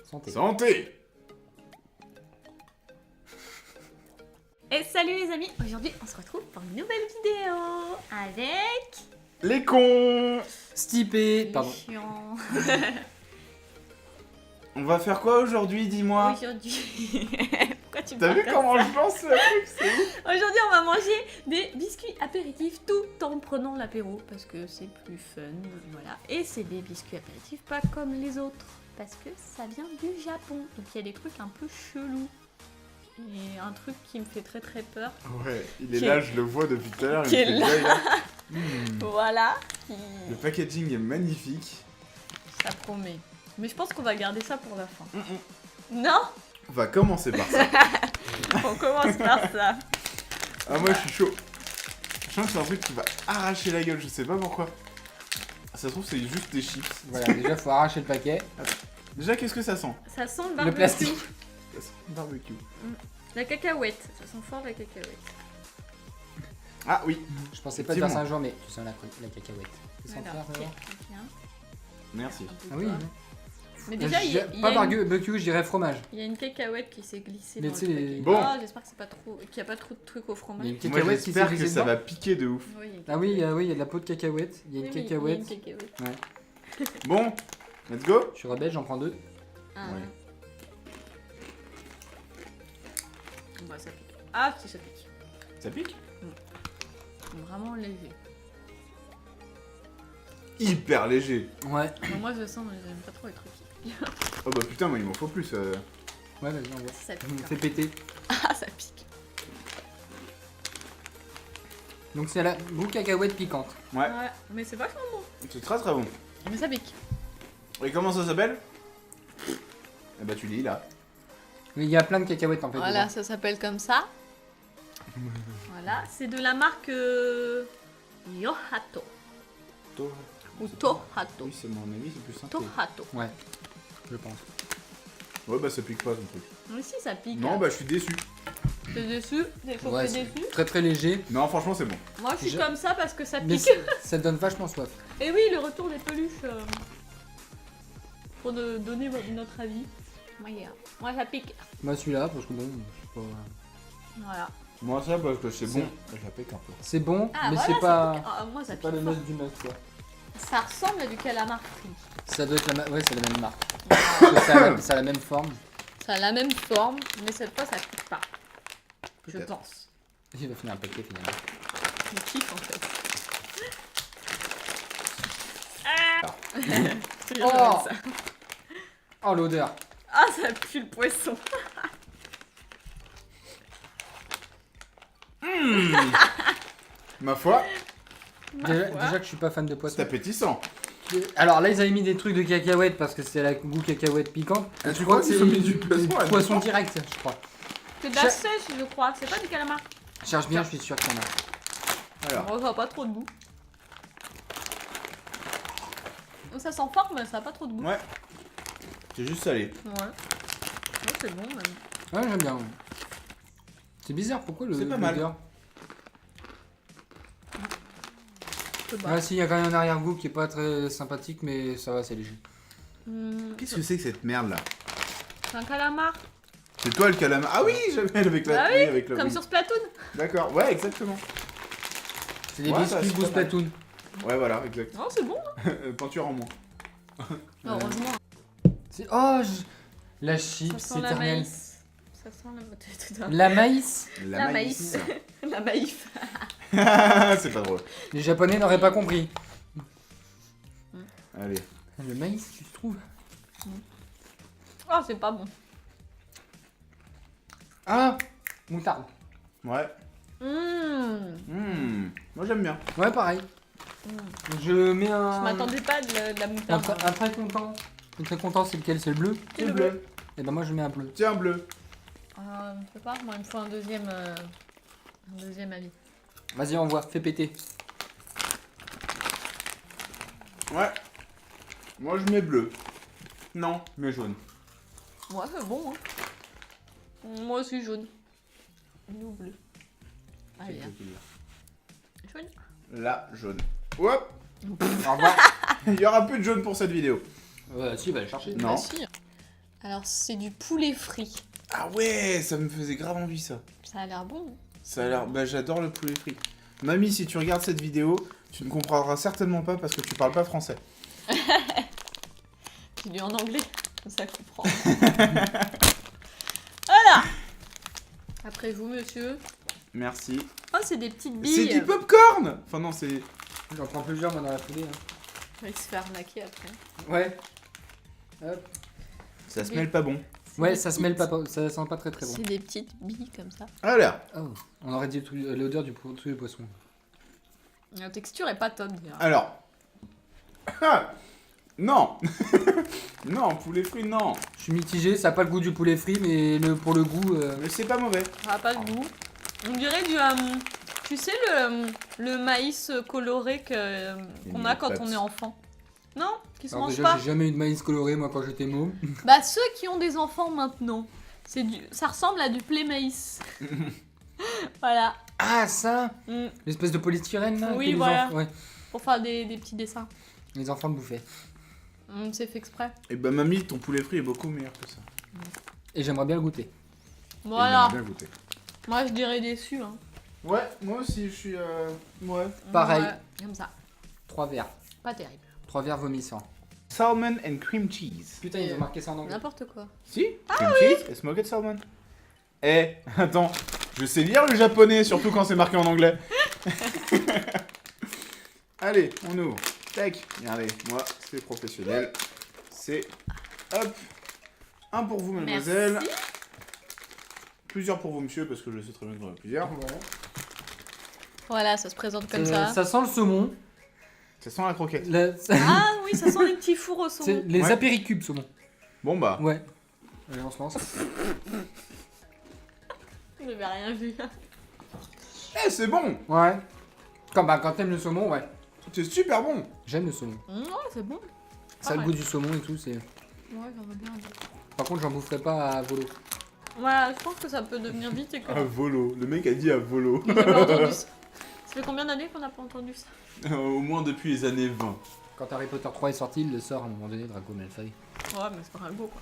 Santé. Santé. Et salut les amis, aujourd'hui on se retrouve pour une nouvelle vidéo avec... Les cons. Stipé. les Pardon. chiants. On va faire quoi aujourd'hui, dis-moi? Aujourd'hui... Pourquoi tu me T'as parles vu comme comment ça je pense le truc, c'est ouf. Aujourd'hui on va manger des biscuits apéritifs tout en prenant l'apéro parce que c'est plus fun, voilà. Et c'est des biscuits apéritifs pas comme les autres parce que ça vient du Japon. Donc il y a des trucs un peu chelous. Et un truc qui me fait très très peur. Ouais, il est Qui là, est- je le vois depuis tout à l'heure. il qui me est fait là. l'œil, là. Voilà. Le packaging est magnifique. Ça promet. Mais je pense qu'on va garder ça pour la fin. Non? On va commencer par ça. On commence par ça. Ah, moi je suis chaud. Je sens que c'est un truc qui va arracher la gueule, je sais pas pourquoi. Ça se trouve, c'est juste des chips. Voilà, déjà faut arracher le paquet. Déjà, qu'est-ce que ça sent? Ça sent le Le barbecue. plastique. Ça sent le barbecue. La cacahuète. Ça sent fort la cacahuète. Ah oui, Je pensais pas dire ça Effectivement. un jour, mais tu sens la cacahuète. Tu sens Voilà. faire ça, Ok, alors bien. merci. Un peu Ah oui. toi. Mais déjà, il y a, il y Pas a une, barbecue, je dirais fromage. il y a une cacahuète qui s'est glissée Mais dans tu le sais, paquet. Bon. Ah, j'espère que c'est pas trop, qu'il n'y a pas trop de trucs au fromage. Il y a une Moi cacahuète qui s'est j'espère que glissée ça dedans. va piquer de ouf. Oui, il y a une Ah oui, cacahuète. oui, il y a de la peau de cacahuète. Il y a une Oui, oui, cacahuète. Il y a une cacahuète. Ouais. Bon, let's go. Je suis rebelle, j'en prends deux. Ah, Ouais. Bah, ça pique. Ah, si, ça pique. Ça pique? Vraiment léger. Hyper léger. Ouais. Bon, moi, je sens, mais j'aime pas trop les trucs. Oh bah putain, moi il m'en faut plus. Ouais, vas-y, on voit. Ça Je me pique. fais péter. Ah, ça pique. Donc c'est la goût cacahuète piquante. Ouais, Ouais, mais c'est vachement bon. c'est très très bon. Mais ça pique. Et comment ça s'appelle? Eh bah tu lis là. Mais il y a plein de cacahuètes en fait. Voilà, dedans. ça s'appelle comme ça. Voilà, c'est de la marque Yohato. Ou Tohato. Oui, c'est mon avis, c'est plus simple. Tohato. Ouais, je pense. Ouais, bah ça pique pas ton truc. Mais si, ça pique. Non, bah je suis déçu. T'es déçu? T'es chauffé Ouais, c'est déçu? très très léger. Non, franchement, c'est bon. Moi, je suis Je- comme ça parce que ça Mais pique. ça donne vachement soif. Et oui, le retour des peluches. Pour donner notre avis. Moi, ça pique. Moi celui-là, parce que bon, c'est pas... Voilà. Moi, ça parce que c'est C'est- bon. Ça pique un peu. C'est bon, Ah, mais voilà, c'est ça pas... pique. Ah, moi, ça C'est pique. pas le fort. must du must quoi. Ça ressemble à du calamar frit. Ça doit être la... Ouais, c'est la même marque. Parce que ça a la même forme. Ça a la même forme, mais cette fois, ça pique pas. Je Peut-être. pense. Il va finir un paquet finalement. Je kiffe en fait. Oh Oh l'odeur. Ah, ça pue le poisson. Ma foi, Déjà que je suis pas fan de c'est poisson. appétissant. Alors là ils avaient mis des trucs de cacahuètes parce que c'est la goût cacahuète piquante. Ah, Je tu crois crois que qu'ils ont mis du poisson c'est là-dedans poisson direct, je crois. C'est de la sèche, je crois. C'est pas du calamar. Cherche bien, je suis sûr qu'il y en a. Alors, Oh, ça a pas trop de goût. Ça sent fort, mais ça a pas trop de goût. ouais. C'est juste salé. Ouais. Ouais, c'est bon, même. Ouais, j'aime bien. C'est bizarre, pourquoi le C'est pas mal. l'odeur Je sais pas. Ah si, il y a quand même un arrière-goût qui est pas très sympathique, mais ça va, c'est léger. Qu'est-ce que c'est que cette merde là? C'est un calamar. C'est toi le calamar. Ah oui, j'avais avec la. Ah oui, avec la. Comme oui. sur Splatoon. D'accord, ouais, exactement. C'est des Ouais, ça, biscuits c'est goût pas mal. Splatoon. Ouais, voilà, exact. Oh, c'est bon. Peinture en moins. Heureusement. Oh, la Ça chips sent la éternelle. maïs. Ça sent la... La maïs. La maïs. La maïf. C'est pas drôle. Les japonais n'auraient pas compris. Allez. Le maïs, tu trouves? Oh, c'est pas bon. Ah, moutarde. Ouais. Moi j'aime bien. Ouais, pareil. Je mets un... Je m'attendais pas de la moutarde. Un très content. Un très content, c'est lequel? C'est le bleu? C'est le bleu. Et ben moi je mets un bleu. Tiens, bleu. Je sais pas, moi il me faut un deuxième avis. Vas-y, on voit, fais péter. Ouais. Moi je mets bleu. Non, je mets jaune. Ouais, c'est bon. Hein. Moi aussi jaune. Nous bleu. Allez, hein. Jaune. Là, jaune. Hop. Au revoir. Il y aura plus de jaune pour cette vidéo. Si, va le chercher. Non. Bah, si. Alors, c'est du poulet frit. Ah ouais, ça me faisait grave envie ça. Ça a l'air bon. Ça a l'air... Bah j'adore le poulet frit. Mamie, si tu regardes cette vidéo, tu ne comprendras certainement pas parce que tu parles pas français. Tu dis en anglais, comme ça comprend. Voilà. Après vous, monsieur. Merci. Oh, c'est des petites billes. C'est du popcorn. Enfin non, c'est... J'en prends plusieurs moi dans la foulée. Hein. Il va se faire arnaquer après. Ouais. Hop. Ça se mêle pas bon. C'est Ouais, des ça se petites- mêle pas, ça sent pas très très bon. C'est des petites billes comme ça. Alors, Oh, on aurait dit l'odeur du tous les poissons. La texture est pas top. Déjà. alors... Ah, non. Non, poulet frit, non. Je suis mitigé, ça a pas le goût du poulet frit, mais pour le goût. Mais c'est pas mauvais. Ça a pas de goût. On dirait du... tu sais le maïs coloré qu'on a quand on est enfant. Non, qui se Alors mange déjà, pas. j'ai jamais eu de maïs coloré moi quand j'étais môme. Bah ceux qui ont des enfants maintenant, ça ressemble à du play maïs. Voilà. Ah ça, Mm. l'espèce de polystyrène là. Oui, que les voilà. enfants- ouais, Pour faire des petits dessins. les enfants le bouffaient. C'est fait exprès. Et bah mamie, ton poulet frit est beaucoup meilleur que ça. Et j'aimerais bien le goûter. Voilà. Et j'aimerais bien goûter. Moi je dirais déçu. Hein. Ouais, moi aussi, je suis... Ouais. Pareil. Ouais, comme ça. 3 verres. Pas terrible. 3 verres vomissants. Salmon and cream cheese. Putain, ils ont marqué ça en anglais. N'importe quoi. Si, cream cheese et smoked salmon. Eh, attends, je sais lire le japonais, surtout quand c'est marqué en anglais. Allez, on ouvre. Tac, regardez, moi, c'est professionnel. C'est, hop, un pour vous, mademoiselle. Merci. Plusieurs pour vous, monsieur, parce que je sais très bien qu'il y en a plusieurs. Voilà, ça se présente comme ça. Ça sent le saumon. Ça sent la croquette. Ah oui, ça sent les petits fours au C'est saumon. les Ouais. apéricubes saumon. Bon bah, Ouais. Allez, on se lance. Je n'avais rien vu. eh, c'est bon. Ouais. Quand t'aimes le saumon, ouais. C'est super bon. J'aime le saumon. Ouais, c'est bon. Ça a le ouais. goût du saumon et tout. C'est. Ouais, j'en veux bien. Par contre, j'en boufferai pas à volo. Voilà, je pense que ça peut devenir vite et que. À volo. Le mec a dit à volo. J'ai pas entendu ça. Ça fait combien d'années qu'on n'a pas entendu ça? Au moins depuis les années 20. Quand Harry Potter 3 est sorti, il le sort à un moment donné, Draco Malfoy. Ouais, mais c'est pas un beau quoi.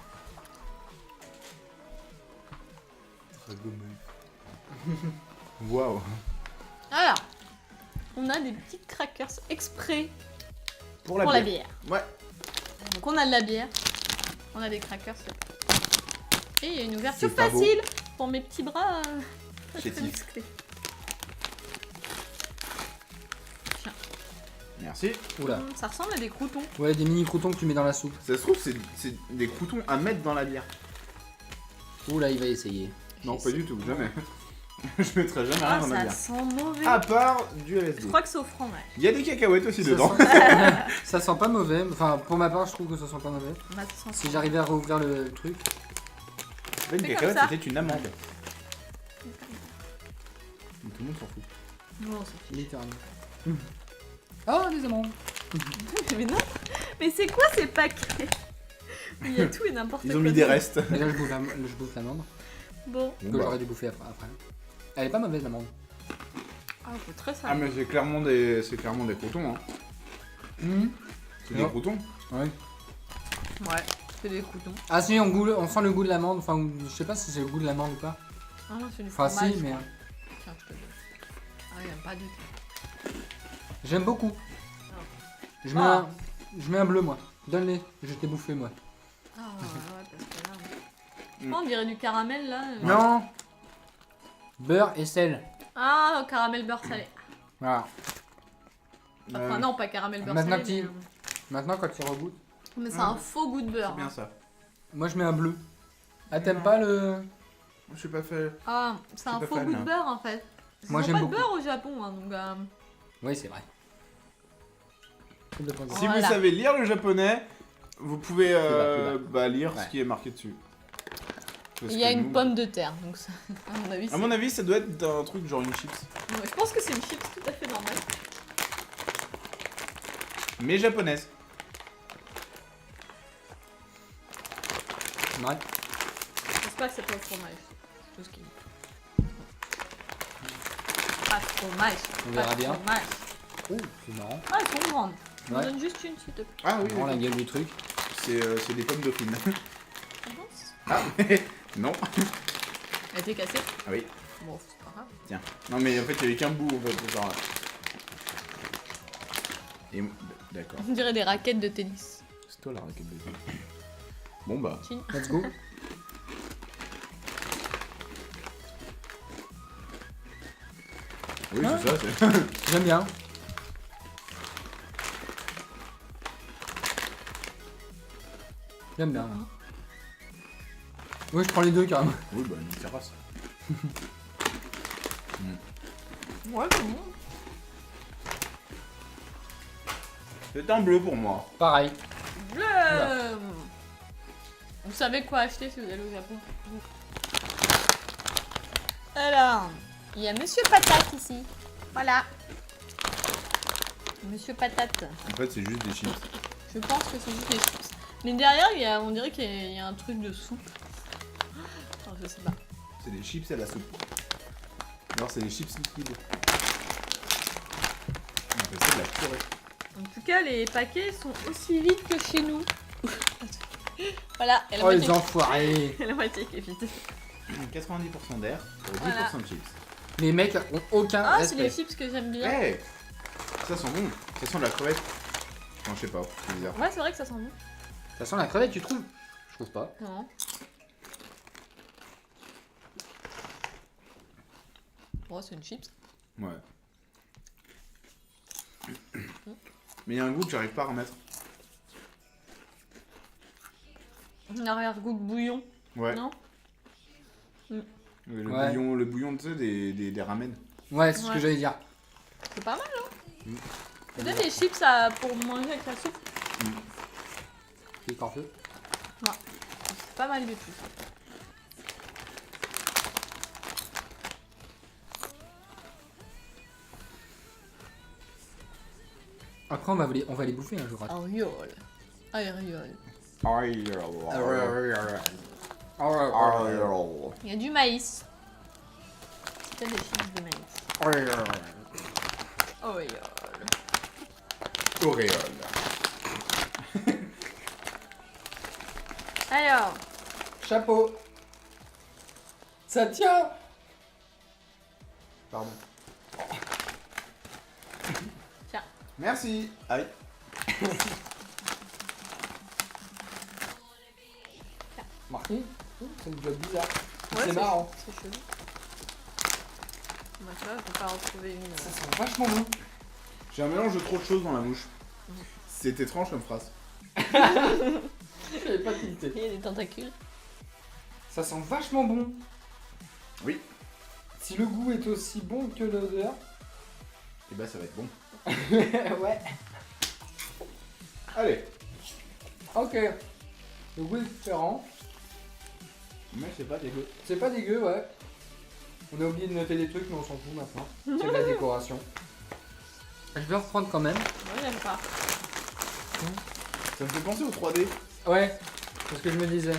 Waouh. Alors, on a des petites crackers exprès Pour pour la bière. Ouais. Donc on a de la bière, on a des crackers. Et il y a une ouverture C'est pas beau. facile pour mes petits bras. Très Chétif. musclés. Merci. Oula. Ça ressemble à des croutons. Ouais, des mini croutons que tu mets dans la soupe. Ça se trouve, c'est des croutons à mettre dans la bière. Oula, il va essayer. Non, pas du tout, jamais. Je mettrai jamais rien Ah, dans ma ça bière. sent mauvais. À part du Je LSD. crois que c'est au fromage. Il y a des cacahuètes aussi Ça dedans. Ça sent pas mauvais. Enfin, pour ma part, je trouve que ça sent pas mauvais. Bah, ça sent Si j'arrivais à rouvrir le truc. Une Fais cacahuète, comme ça. c'était une amande. Mais tout le monde s'en fout. Non, c'est Littéralement. Oh, des amandes. Mais non. Mais c'est quoi ces paquets? Il y a tout et n'importe quoi. Ils ont mis des restes. Et là, je bouffe l'amande. Bon. Que j'aurais dû bouffer après. Elle est pas mauvaise, l'amande. Ah, c'est très Ah, sale. mais c'est clairement des croutons. Hein. C'est des Non. croutons. Ouais. Ouais, c'est des croutons. Ah si, on sent le goût de l'amande. Enfin, je sais pas si c'est le goût de l'amande ou pas. Ah non, c'est du Enfin, fromage. si, mais Tiens, je te donne. Ah, il aime pas du tout. j'aime beaucoup. Je mets, Ah. je mets un bleu, moi. Donne-les, je t'ai bouffé, moi. Ah, ouais, parce que là. Oh, on dirait du caramel là. Non. Beurre et sel. Ah, caramel beurre salé. Voilà. Enfin, non, pas caramel beurre Maintenant salé. que Maintenant, quand tu regoutes, Mais c'est un faux goût de beurre. C'est bien hein. ça. moi, je mets un bleu. Ah, t'aimes pas le... Je suis pas fait. Ah, c'est un pas faux fan, goût de hein. beurre en fait. Ils Moi, ont j'aime pas beaucoup. de beurre au Japon, hein, donc. Oui, c'est vrai. Complètement Si Voilà. vous savez lire le japonais, vous pouvez Plus bas. lire Ouais. ce qui est marqué dessus. Parce Il y a que une nous- pomme de terre, donc ça, à mon avis, À mon avis, ça doit être un truc genre une chips. Ouais, je pense que c'est une chips tout à fait normale. Mais japonaise. Ouais. J'espère que c'est pas au fromage. C'est tout ce qu'il dit. Pas de fromage. On pas verra de bien. fromage. Ouh, c'est marrant. Ah, elles sont grandes. On Ouais. donne juste une, s'il te plaît. Ah oui, On prend la gueule du truc. c'est des pommes dauphines. Ah bon, Ah, non. Elle était cassée. Ah oui. Bon, c'est pas grave. Tiens. Non, mais en fait, il y avait qu'un bout, en fait, c'est ça. Et... D'accord. On dirait des raquettes de tennis. C'est toi la raquette de tennis. Bon, bah. Chine. Let's go. Oui, Hein c'est ça, c'est... J'aime bien. J'aime bien. Oui, je prends les deux carrément. Oui, bah, une terrasse. Ouais, c'est bon. C'est un bleu pour moi. Pareil. Bleu. Vous savez quoi acheter si vous allez au Japon. Alors, il y a Monsieur Patate ici. Voilà. Monsieur Patate. En fait, c'est juste des chips. Je pense que c'est juste des chips. Mais derrière, on dirait qu'il y a un truc de soupe. Oh, je sais pas. C'est des chips à la soupe. Alors, c'est des chips liquides. On appelle ça de la purée. En tout cas, les paquets sont aussi vides que chez nous. Voilà, et la Oh les moitié, enfoirés. la moitié qui est vide. 90% d'air pour 10% Voilà. de chips. Les mecs ont aucun Ah, c'est les respect. chips que j'aime bien. Hey, ça sent bon. Ça sent de la crevette. Non, je sais pas, c'est bizarre. Ouais, c'est vrai que ça sent bon. Ça sent la crevette, tu trouves? Je trouve pas. Non. Bon, c'est une chips. Ouais. Mais il y a un goût que j'arrive pas à remettre. Un arrière-goût de bouillon. Ouais. Non. Le Ouais. bouillon, tu sais, des ramen. Ouais, c'est ce Ouais. que j'allais dire. C'est pas mal, hein. Mm. Peut-être des chips pour manger avec la soupe. C'est parfait. C'est pas mal du tout. Après, on va les bouffer un jour. attends. Auriole. Auriole. Il y a du maïs. C'est peut-être des chips de maïs. Auriole. Auréole. Alors, Chapeau. Ça tient. Pardon. tiens. Merci. Aïe. Marqué. C'est une job bizarre. Ouais, C'est marrant. C'est chelou. Moi, ça, je peux pas retrouver une. Ça sent vachement bon. J'ai un mélange de trop de choses dans la bouche. C'est étrange comme phrase. J'avais pas tilté. Il y a des tentacules. Ça sent vachement bon. Oui. Si le goût est aussi bon que l'odeur. Et bah ça va être bon. Ouais. Allez. Ok. Le goût est différent. Mais c'est pas dégueu. C'est pas dégueu, ouais. On a oublié de noter des trucs, mais on s'en fout maintenant. C'est de la décoration. Je vais reprendre quand même. Moi, j'aime pas. Ça me fait penser au 3D. Ouais, c'est ce que je me disais.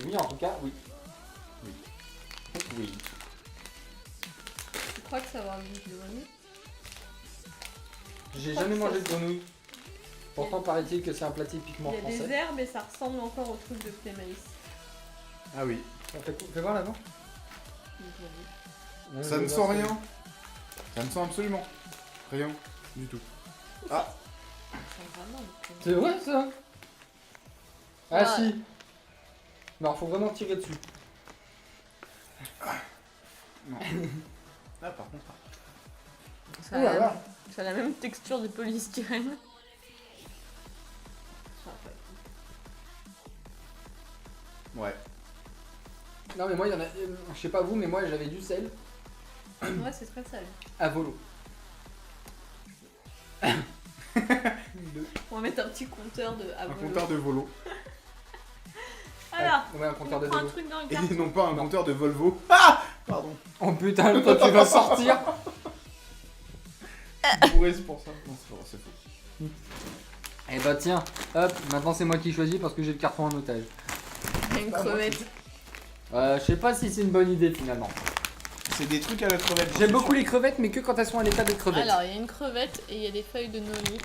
Oui, en tout cas, oui. Oui. Oui. Tu crois que ça va avoir le goût de grenouille? J'ai crois jamais que mangé ça- de grenouille. Pourtant, paraît-il que c'est un plat typiquement Il y a des français. herbes et ça ressemble encore au truc de poulet maïs. Ah oui. Fais voir l'avant. Ça ne sent rien. Ça ne sent absolument rien du tout. Ah. Ça sent vraiment le poulet. C'est vrai ça. Ah Ouais. si. Non, faut vraiment tirer dessus. Non. Ah par contre. Ça, Oh là là. ça a la même texture de polystyrène. Ça va pas être Ouais. Non mais moi, il y en a. Je sais pas vous, mais moi j'avais du sel cool. Ouais, c'est très salé. à volo. On va mettre un petit compteur de. Un compteur de volo. Alors, Ouais, un compteur de on prend un volo. truc dans le Et carton. non pas un compteur de Volvo. Ah. Pardon. Oh putain, toi tu vas sortir. Bourré c'est pour ça. Non c'est pas vrai, c'est faux. Eh bah tiens, hop, maintenant c'est moi qui choisis parce que j'ai le carton en otage. Il y a une crevette. Je sais pas si c'est une bonne idée finalement. C'est des trucs à la crevette. j'en J'aime suis beaucoup sûr. les crevettes, mais que quand elles sont à l'état des crevettes. Alors, il y a une crevette et il y a des feuilles de noni.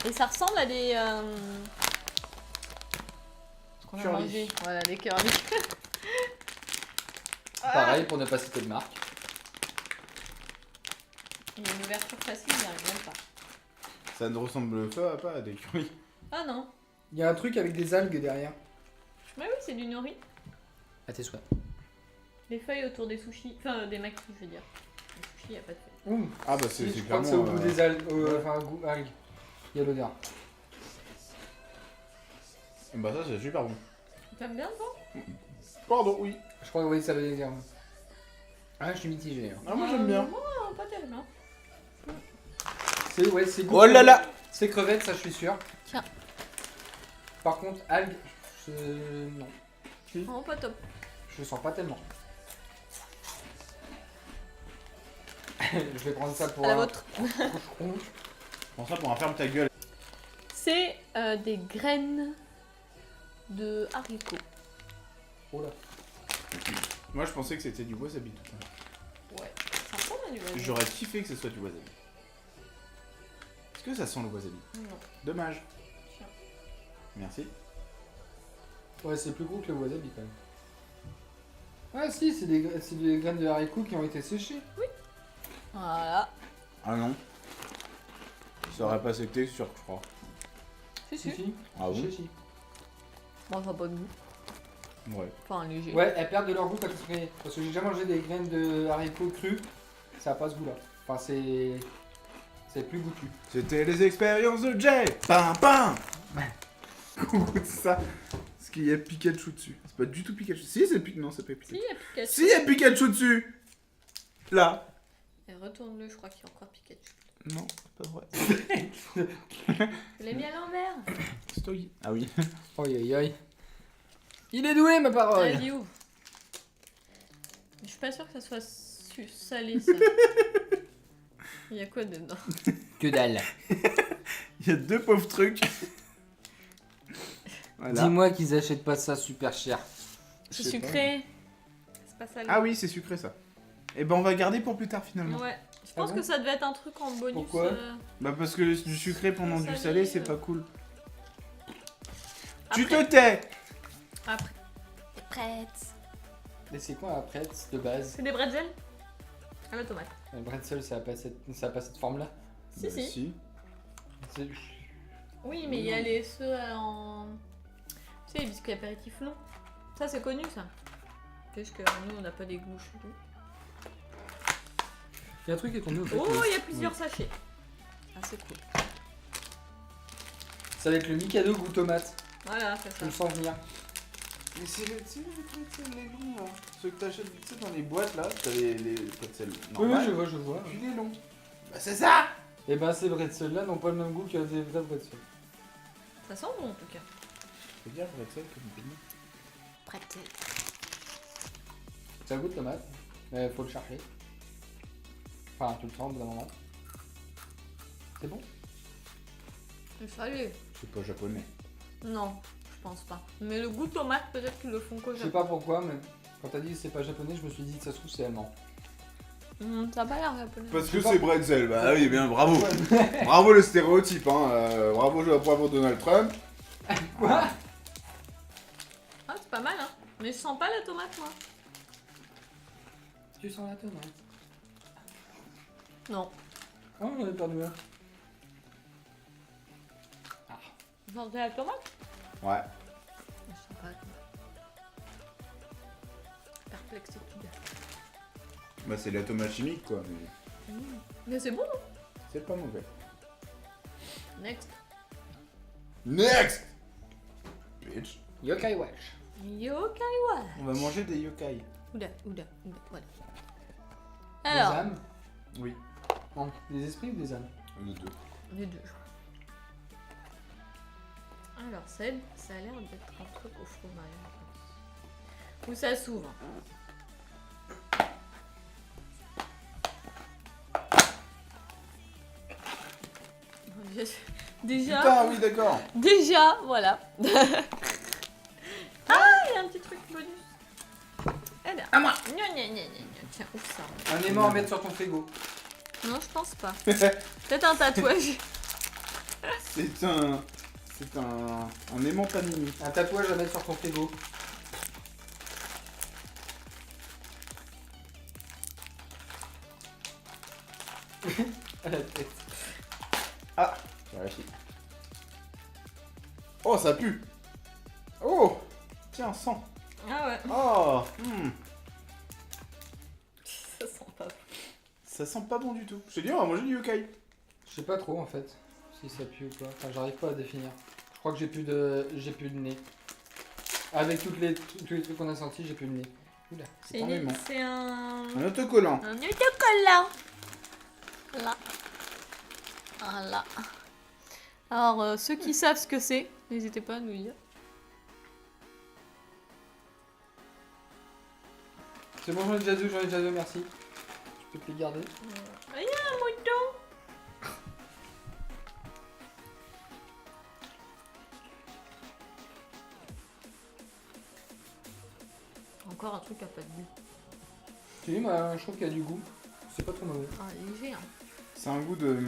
Et ça ressemble à des... ce qu'on a Curly. mangé. Voilà, des curly. Pareil pour ne pas citer de marque. Il y a une ouverture facile, il n'y arrive même pas. Ça ne ressemble pas à des curly. Ah non. Il y a un truc avec des algues derrière. Mais oui, c'est du nori. À tes souhaits. Les feuilles autour des sushis. Enfin, des makis, je veux dire. Les sushis, il n'y a pas de feuilles. Ouh. Ah bah Si, c'est je crois que clairement... c'est au goût des algues. ouais. Enfin, goût algues. Il y a l'odeur. Bah ça c'est super bon. T'aimes bien, toi? Pardon, oui. Je crois que oui, ça veut dire. Ah, je suis mitigé. Hein. Ah moi j'aime bien. Moi, pas terrible, hein. C'est ouais, c'est goût. Oh là là. C'est crevettes, ça je suis sûr. Tiens. Par contre, algues, non. Oh, pas top. Je le sens pas tellement. Je vais prendre ça pour À la un vôtre. couche-couche. Prends ça pour un ferme ta gueule. C'est des graines de haricots. Oh là. Moi je pensais que c'était du wasabi tout ça. Ouais. Ça ressemble à du wasabi. J'aurais kiffé que ce soit du wasabi. Est-ce que ça sent le wasabi? Non. Dommage. Tiens. Merci. Ouais, c'est plus gros que le wasabi quand même. Ah si, c'est des graines de haricots qui ont été séchées. Voilà. Ah non. Ça aurait pas secté, c'est sûr que je crois. Si, Si, si. si. Ah oui. Si, si. Bon, ça n'a pas de goût. Ouais. Enfin, léger. Ouais, elles perdent de leur goût quand elles sont grillées. Parce que j'ai déjà mangé des graines de haricots crus, ça a pas ce goût-là. Enfin, c'est plus goûtu. C'était les expériences de Jay. Pam pam. Goûte ça. Parce qu'il y a Pikachu dessus. C'est pas du tout Pikachu. Si, c'est Pikachu. Non, c'est pas Si, Pikachu. il y a Pikachu. Si, il y a Pikachu dessus. Là. Et retourne-le, je crois qu'il y a encore Pikachu. Non, c'est pas vrai. Tu l'as mis à l'envers. Stoy. Ah oui. Oi oi oi. Il est doué ma parole. Vas-y, ouvre. Je suis pas sûre que ça soit salé, ça. Il y a quoi dedans? Que dalle. Il y a deux pauvres trucs. Voilà. Dis-moi qu'ils achètent pas ça super cher. Je C'est sais pas. sucré. C'est pas salé. Ah oui, c'est sucré ça. Et ben on va garder pour plus tard finalement. Ouais. Je pense bon que ça devait être un truc en bonus. Pourquoi Bah parce que du sucré pendant du Salé, salé, c'est pas cool. Tu Après. te tais. Après. T'es prête. Mais c'est quoi après de base? C'est des bretzels à la tomate. Le bretzel, ça a pas cette forme-là. Si, si. C'est- Oui, mais il y a les ceux en. Tu sais, les biscuits apéritifs longs. Ça, c'est connu, ça. Juste que nous, on n'a pas des goûts chelous. Il y a un truc qui est tombé au fait. Oh, que- il y a plusieurs sachets. Ah, c'est cool. Ça va être le Mikado goût tomate. Voilà, c'est Je ça. le sens venir. Mais c'est les longs là. Ceux que t'achètes tu sais, dans les boîtes là, t'as les pretzels Oui, normales. je vois. Puis les longs. Bah c'est ça. Et ben ces bretzels-là n'ont pas le même goût que des vrais bretzels. Ça sent bon, en tout cas. Faut dire pretzel comme tout le monde. Pretzel. Ça goûte tomate, mais faut le chercher. Enfin, tu le sens au bout d'un moment. C'est bon? C'est salé. C'est pas japonais. Non, je pense pas. Mais le goût tomate, peut-être qu'ils le font qu'au Je sais Japon. pas pourquoi, mais quand t'as dit que c'est pas japonais, je me suis dit que ça se trouve c'est allemand. Ça a pas l'air japonais. Parce Je que sais c'est pas. bretzel, bah oui, bien bravo. Ouais. Bravo le stéréotype, hein. Bravo Donald Trump. Quoi? Ah, c'est pas mal, hein. Mais je sens pas la tomate, moi. Tu sens la tomate? Non. Oh, on en a perdu un. Vous sentez la tomate? Ouais. Je sens pas la tomate. Perplexitude. Bah c'est de la tomate chimique quoi, mais Mais c'est bon, hein. c'est pas mauvais. Next. Next. Bitch. Yokai Wash. Yokaiwa. On va manger des yokai. Oula, voilà. Des Alors, âmes? Oui. Non, des esprits ou des âmes? Les deux. les deux. Alors, ça a l'air d'être un truc au fromage. Où ça s'ouvre. Déjà, Putain, oui d'accord. déjà, voilà. Ah, il y a un petit truc bonus. Alors. À moi. Gna, gna, gna, gna, gna. Tiens, ouvre ça. Un aimant à mettre sur ton frigo. Non, je pense pas. Peut-être un tatouage. C'est un... C'est un aimant panini. Un tatouage à mettre sur ton frigo. À la tête. Ah, j'ai lâché. Oh, ça pue. Oh, tiens, sang. Ah ouais. Oh, Ça sent pas. ça sent pas bon du tout. Je te dis, on va manger du yokai. Je sais pas trop en fait si ça pue ou pas. Enfin, j'arrive pas à définir. Je crois que j'ai plus de nez. Avec tous les trucs qu'on a sentis, j'ai plus de nez. Oula. C'est un aimant. c'est un... Un autocollant. Un autocollant. Là. Voilà. Alors, ceux qui savent ce que c'est, n'hésitez pas à nous dire. C'est bon, j'en ai déjà deux, merci. Je peux te les garder. Il y a un mouton. Encore un truc à pas de goût. Tu dis, moi, je trouve qu'il y a du goût. C'est pas trop mauvais. Ah, léger, hein. C'est un goût de...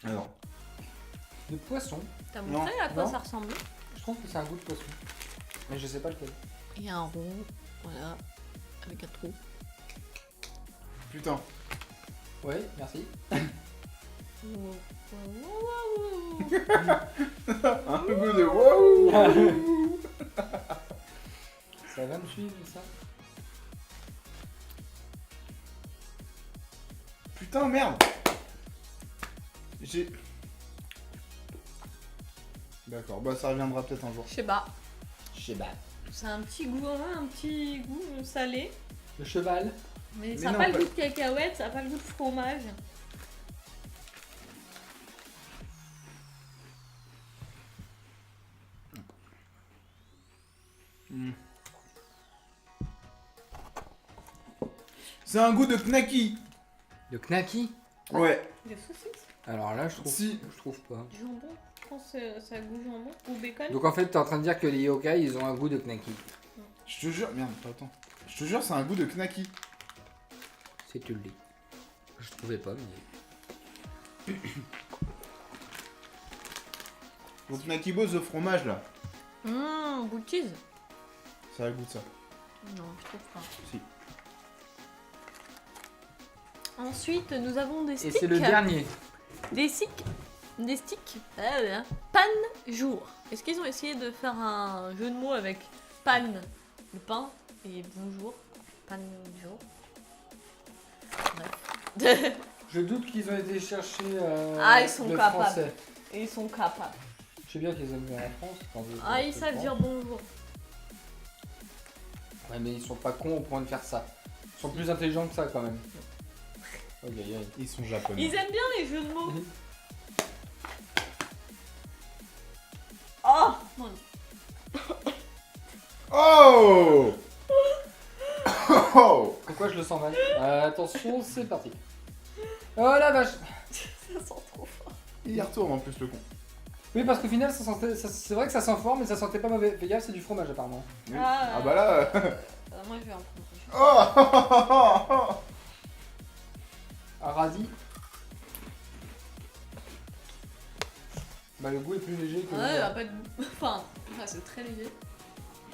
Alors, De poisson. T'as Non. montré à quoi Non. ça ressemblait? Je trouve que c'est un goût de poisson. Mais je sais pas lequel. Il y a un rond, voilà, avec un trou. putain. Ouais, merci. Un goût de waouh. Ça va me suivre ça. Putain, merde. J'ai... D'accord, bah ça reviendra peut-être un jour. Je sais pas. Je sais pas. C'est un petit goût salé. Le cheval. Mais Mais ça n'a non, pas pas- le goût de cacahuète, ça n'a pas le goût de fromage. C'est un goût de knacky. Le knacky. Ouais. Des saucisses, Alors là, je trouve. Si. Je trouve pas. du jambon. Je pense que ça a goût jambon ou bacon. Donc en fait, t'es en train de dire que les yokai, ils ont un goût de knacky. Je te jure, merde, attends. Je te jure, c'est un goût de knacky. C'est tu le dis. Je trouvais pas, mais. Donc knacky boss de fromage là. Goût de cheese. Ça a le goût de ça. Non, je trouve pas. Si. Ensuite, nous avons des Et sticks. c'est le dernier. Des sticks. Des sticks. Pan jour. Est-ce qu'ils ont essayé de faire un jeu de mots avec pan, le pain, et bonjour, pan jour. Bref. Je doute qu'ils ont été chercher Ah, ils sont le capables. français. Et ils sont capables. Je sais bien qu'ils aiment bien la France. Ah, ils savent dire bonjour. Ouais, mais ils sont pas cons au point de faire ça. Ils sont plus intelligents que ça quand même. Ok, Ils sont japonais. Ils aiment bien les jeux de mots. Mhm. Oh mon Oh. Oh. Pourquoi je le sens mal attention, c'est parti. Oh la vache. ça sent trop fort. Il y retourne en plus le con. Oui, parce qu'au final, c'est vrai que ça sent fort, mais ça sentait pas mauvais. Fais gaffe, c'est du fromage apparemment. Oui. Ah. Ah bah là. Moi je vais en prendre. Oh. Un radis. Bah le goût est plus léger que... Ouais, il a pas de goût. Enfin, c'est très léger.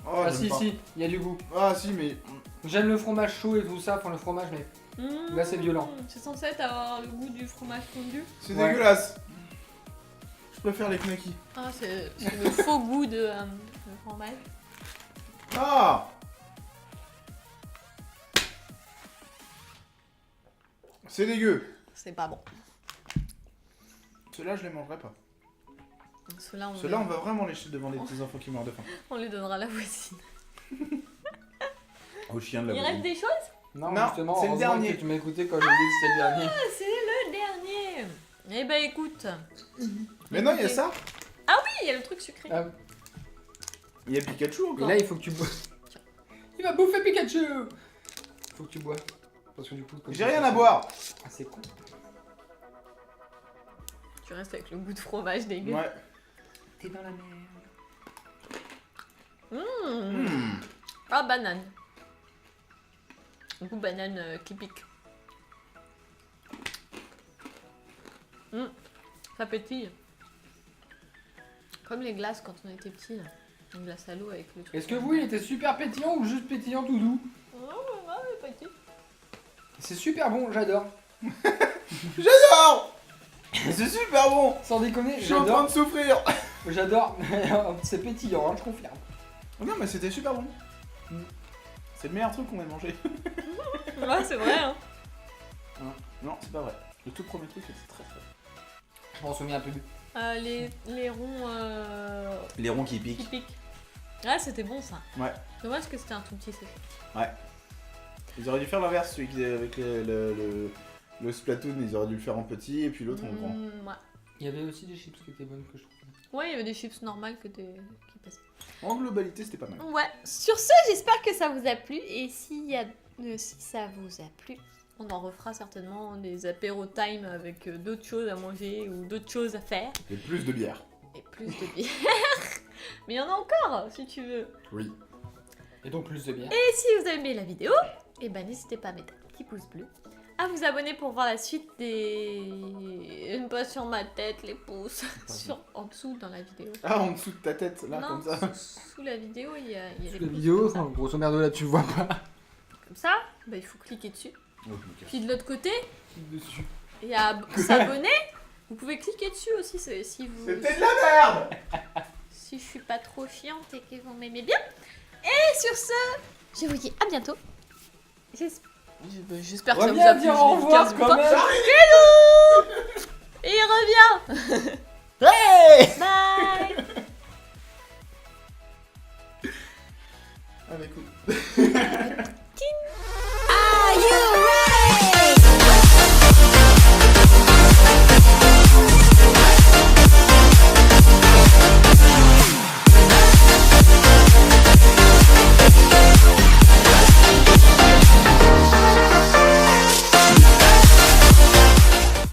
Oh, Ah j'aime si, pas. si, il y a du goût. Ah si, mais... J'aime le fromage chaud et tout ça, enfin le fromage, mais... Là, c'est violent. C'est censé avoir le goût du fromage fondu. C'est Ouais. dégueulasse. Je préfère les knacky. Ah, c'est le faux goût de fromage. Ah. C'est dégueu. C'est pas bon. Ceux-là, je les mangerai pas. Donc, ceux-là, on, Ceux-là, on va vraiment les jeter devant les petits enfants qui meurent de faim. on les donnera à la voisine. Au chien de la Il reste voisine. des choses? Non, Non, justement, c'est le heureusement dernier. que tu m'as écouté quand j'ai dit que c'était le dernier. Ah, c'est le dernier. Eh ben écoute. Mais non, il y a ça. Oui, il y a le truc sucré. Ah, Il y a Pikachu et encore. là, il faut que tu bois. Il va bouffer Pikachu. Faut que tu bois. Parce que du coup... comme J'ai ça, rien c'est- à boire. Ah, c'est con. Tu restes avec le goût de fromage dégueu. Ouais. T'es dans la merde. Ah, banane. Du coup, banane qui pique. Ça pétille. Comme les glaces quand on était petit, là. Une glace à l'eau avec le truc. Est-ce que vous, il était super pétillant ou juste pétillant tout doux? Ouais, pétille. C'est super bon, j'adore. J'adore. C'est super bon. Sans déconner, Je suis en train j'adore. de souffrir. J'adore. C'est pétillant, hein, je confirme. Non, mais c'était super bon. C'est le meilleur truc qu'on ait mangé. Ouais, c'est vrai, hein. Non, c'est pas vrai. Le tout premier truc, c'était très très bon. Je m'en souviens plus. Les ronds Les ronds qui qui piquent. piquent. Ouais, c'était bon ça. Ouais. Dommage que c'était un tout petit séché. Ils auraient dû faire l'inverse, celui qui avec le Splatoon, ils auraient dû le faire en petit et puis l'autre en grand. Ouais. Il y avait aussi des chips qui étaient bonnes que je trouvais. Ouais, il y avait des chips normales qui passaient. En globalité, c'était pas mal. Ouais. Sur ce, j'espère que ça vous a plu. Et si ça vous a plu, on en refera certainement des apéro time avec d'autres choses à manger ou d'autres choses à faire. Et plus de bière. Et plus de bière. Mais il y en a encore, si tu veux. Oui. Et donc plus de bière. Et si vous avez aimé la vidéo, eh ben n'hésitez pas à mettre un petit pouce bleu, à vous abonner pour voir la suite des... Pas sur ma tête, les pouces, en dessous dans la vidéo. Ah, en dessous de ta tête, là, Non, comme ça. sous la vidéo, il y a les La pouces vidéo, comme ça. enfin, grosso merdo là tu vois pas. Comme ça, bah, il faut cliquer dessus. Oh, ok. Puis de l'autre côté, Dessus. il y a s'abonner. Vous pouvez cliquer dessus aussi si vous... C'était de la merde. Si je suis pas trop chiante et que vous m'aimez bien. Et sur ce, je vous dis à bientôt. J'espère que ça vous a Reviens plu. dire je au l'ai dit revoir 15 quand fois. même. Et il revient.